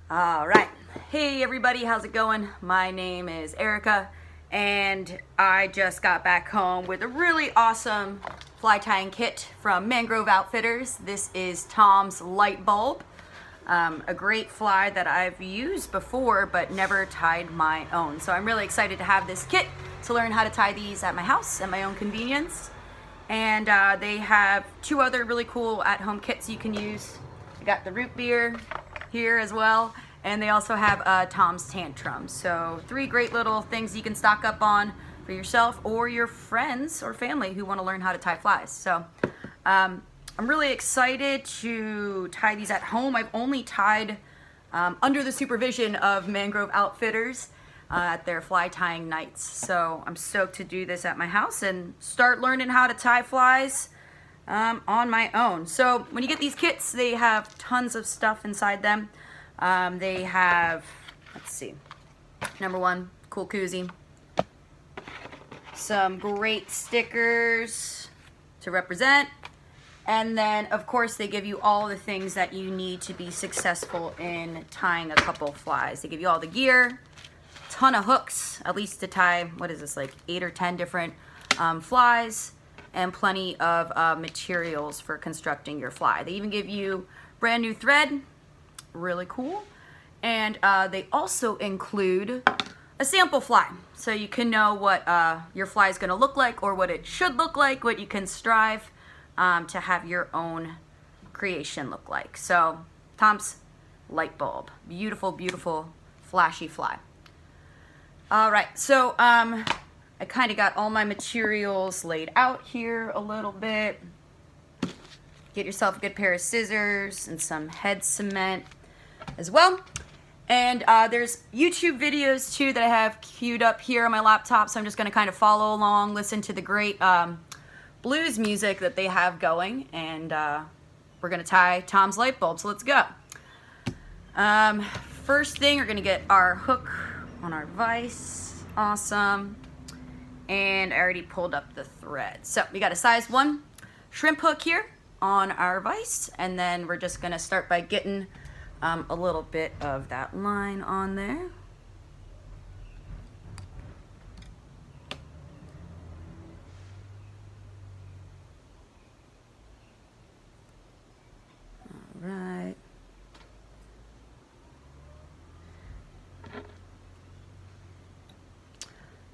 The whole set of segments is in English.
All right. Hey everybody, how's it going? My name is Erica and I just got back home with a really awesome fly tying kit from Mangrove Outfitters. This is Tom's Lightbulb, a great fly that I've used before but never tied my own. So I'm really excited to have this kit to learn how to tie these at my house at my own convenience. And they have two other really cool at-home kits you can use. I got the root beer here as well, and they also have Tom's Tantrum. So 3 great little things you can stock up on for yourself or your friends or family who want to learn how to tie flies. So I'm really excited to tie these at home. I've only tied under the supervision of Mangrove Outfitters at their fly tying nights. So I'm stoked to do this at my house and start learning how to tie flies on my own. So when you get these kits, they have tons of stuff inside them. They have, let's see, number 1, cool koozie, some great stickers to represent, and then of course they give you all the things that you need to be successful in tying a couple flies. They give you all the gear, ton of hooks, at least to tie, what is this, like 8 or 10 different flies, and plenty of materials for constructing your fly. They even give you brand new thread, really cool, and they also include a sample fly, so you can know what your fly is going to look like, or what it should look like, what you can strive to have your own creation look like. So Tom's Lightbulb, beautiful, beautiful, flashy fly. All right, so I kind of got all my materials laid out here a little bit. Get yourself a good pair of scissors and some head cement as well. And there's YouTube videos too that I have queued up here on my laptop, so I'm just going to kind of follow along, listen to the great blues music that they have going, and we're going to tie Tom's Lightbulb, so let's go. First thing, we're going to get our hook on our vise. Awesome. And I already pulled up the thread. So we got a size 1 shrimp hook here on our vise, and then we're just going to start by getting a little bit of that line on there. All right.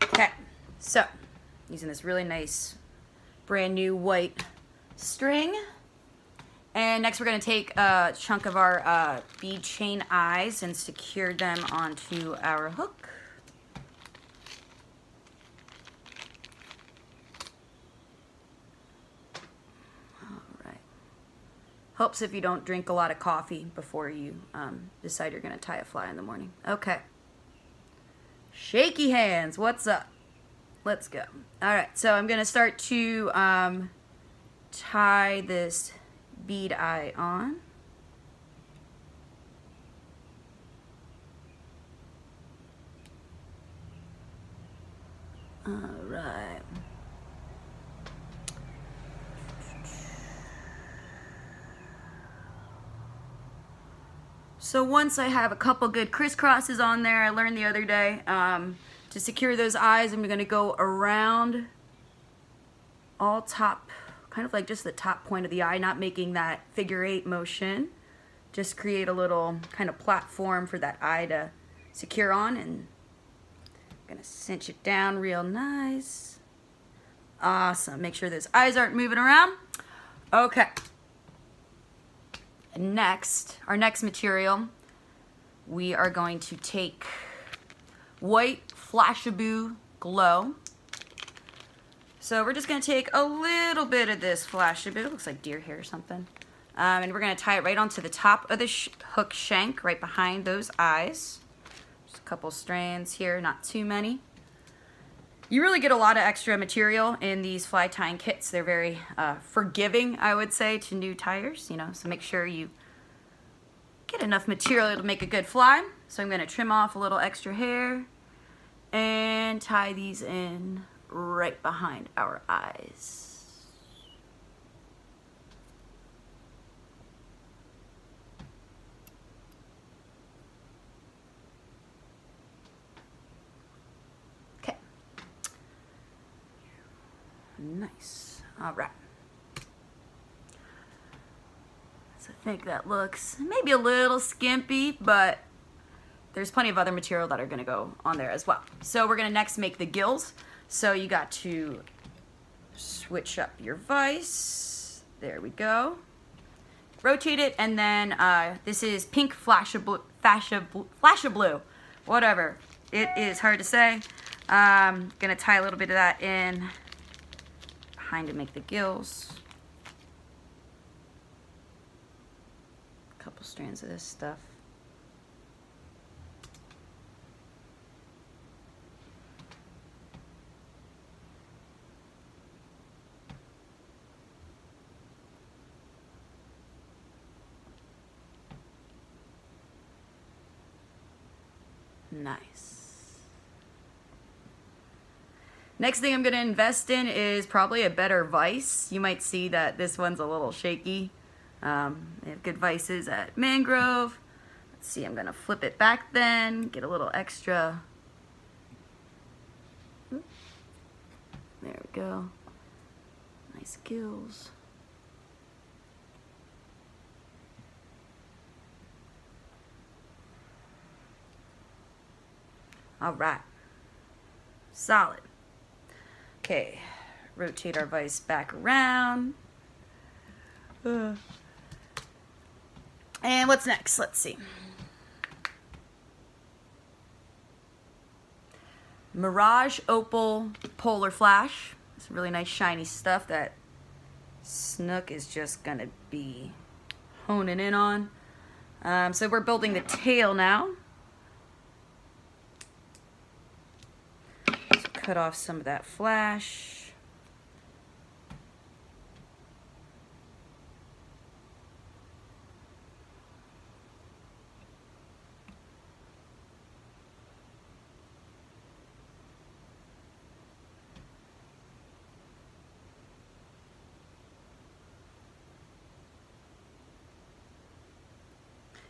Okay, so using this really nice brand new white string. And next we're going to take a chunk of our bead chain eyes and secure them onto our hook. Alright. Helps if you don't drink a lot of coffee before you decide you're going to tie a fly in the morning. Okay. Shaky hands, what's up? Let's go. Alright, so I'm going to start to tie this bead eye on. Alright. So once I have a couple good crisscrosses on there, I learned the other day, to secure those eyes, I'm going to go around all top, kind of like just the top point of the eye, not making that figure 8 motion. Just create a little kind of platform for that eye to secure on, and I'm going to cinch it down real nice. Awesome. Make sure those eyes aren't moving around. Okay. Next, our next material, we are going to take white Flashaboo Glow. So we're just going to take a little bit of this Flashaboo, looks like deer hair or something, and we're going to tie it right onto the top of the hook shank, right behind those eyes. Just a couple strands here, not too many. You really get a lot of extra material in these fly tying kits. They're very forgiving, I would say, to new tyers, you know, so make sure you get enough material to make a good fly. So I'm going to trim off a little extra hair and tie these in right behind our eyes. Nice. All right. So I think that looks maybe a little skimpy, but there's plenty of other material that are gonna go on there as well. So we're gonna next make the gills. So you got to switch up your vise. There we go. Rotate it, and then this is pink flash of blue, whatever. It is hard to say. Gonna tie a little bit of that in behind to make the gills. A couple strands of this stuff. Nice. Next thing I'm going to invest in is probably a better vise. You might see that this one's a little shaky. They have good vices at Mangrove. Let's see, I'm going to flip it back then, get a little extra. There we go. Nice gills. All right, solid. Okay, rotate our vise back around. And what's next? Let's see. Mirage Opal Polar Flash. It's really nice shiny stuff that Snook is just gonna be honing in on. So we're building the tail now. Cut off some of that flash.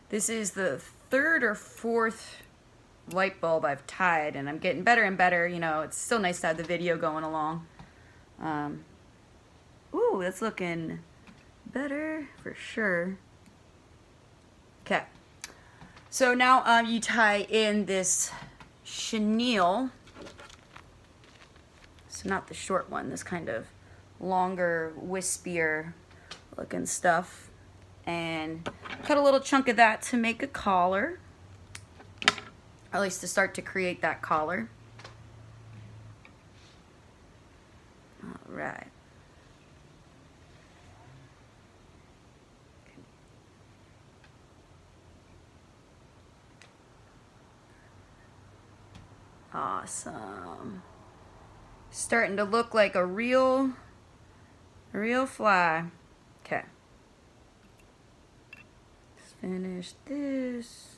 This is the third or fourth light bulb I've tied, and I'm getting better and better. You know, it's still nice to have the video going along. Ooh, that's looking better for sure. Okay, so now you tie in this chenille. So not the short one, this kind of longer, wispier looking stuff, and cut a little chunk of that to make a collar. At least to start to create that collar. All right. Awesome. Starting to look like a real fly. Okay. Let's finish this.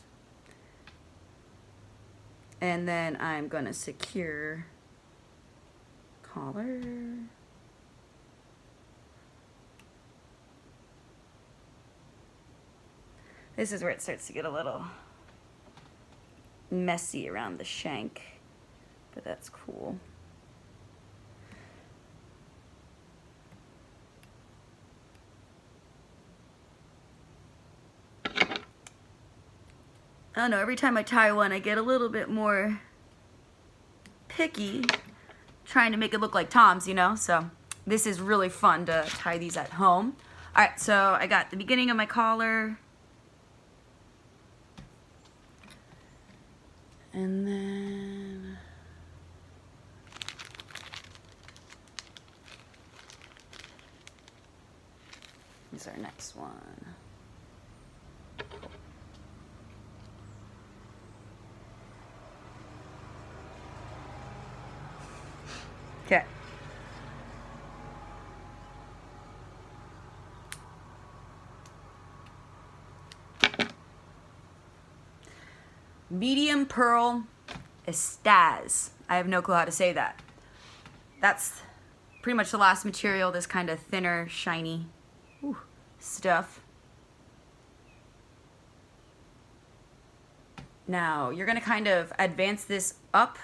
And then I'm going to secure collar. This is where it starts to get a little messy around the shank, but that's cool. I don't know, every time I tie one, I get a little bit more picky, trying to make it look like Tom's, you know? So this is really fun to tie these at home. All right, so I got the beginning of my collar. And then here's our next one. Okay. Medium pearl estaz. I have no clue how to say that. That's pretty much the last material, this kind of thinner, shiny stuff. Now, you're going to kind of advance this up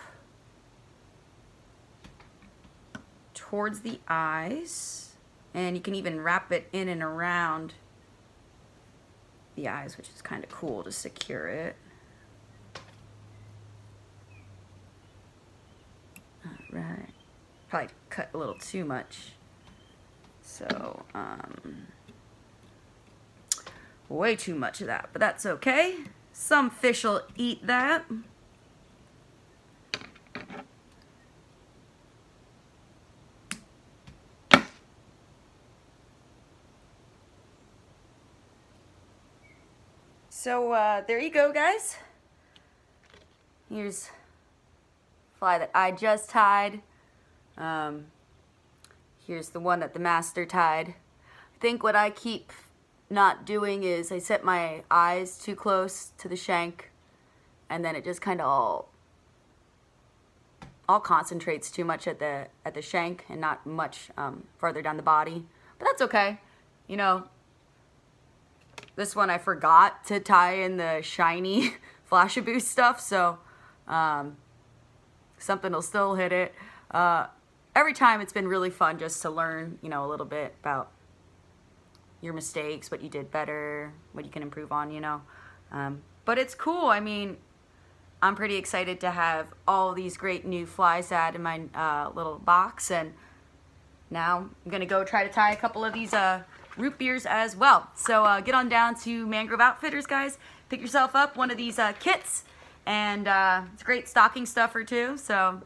towards the eyes, and you can even wrap it in and around the eyes, which is kind of cool to secure it. All right, probably cut a little too much, so way too much of that, but that's okay. Some fish will eat that. So there you go, guys. Here's the fly that I just tied. Here's the one that the master tied. I think what I keep not doing is I set my eyes too close to the shank, and then it just kind of all concentrates too much at the shank and not much farther down the body. But that's okay. You know, this one I forgot to tie in the shiny Flashaboo stuff, so something will still hit it. Every time it's been really fun just to learn, you know, a little bit about your mistakes, what you did better, what you can improve on, you know. But it's cool. I mean, I'm pretty excited to have all these great new flies to add in my little box, and now I'm gonna go try to tie a couple of these root beers as well. So get on down to Mangrove Outfitters, guys. Pick yourself up one of these kits, and it's a great stocking stuffer too. So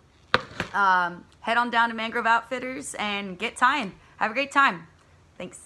head on down to Mangrove Outfitters and get tying. Have a great time. Thanks.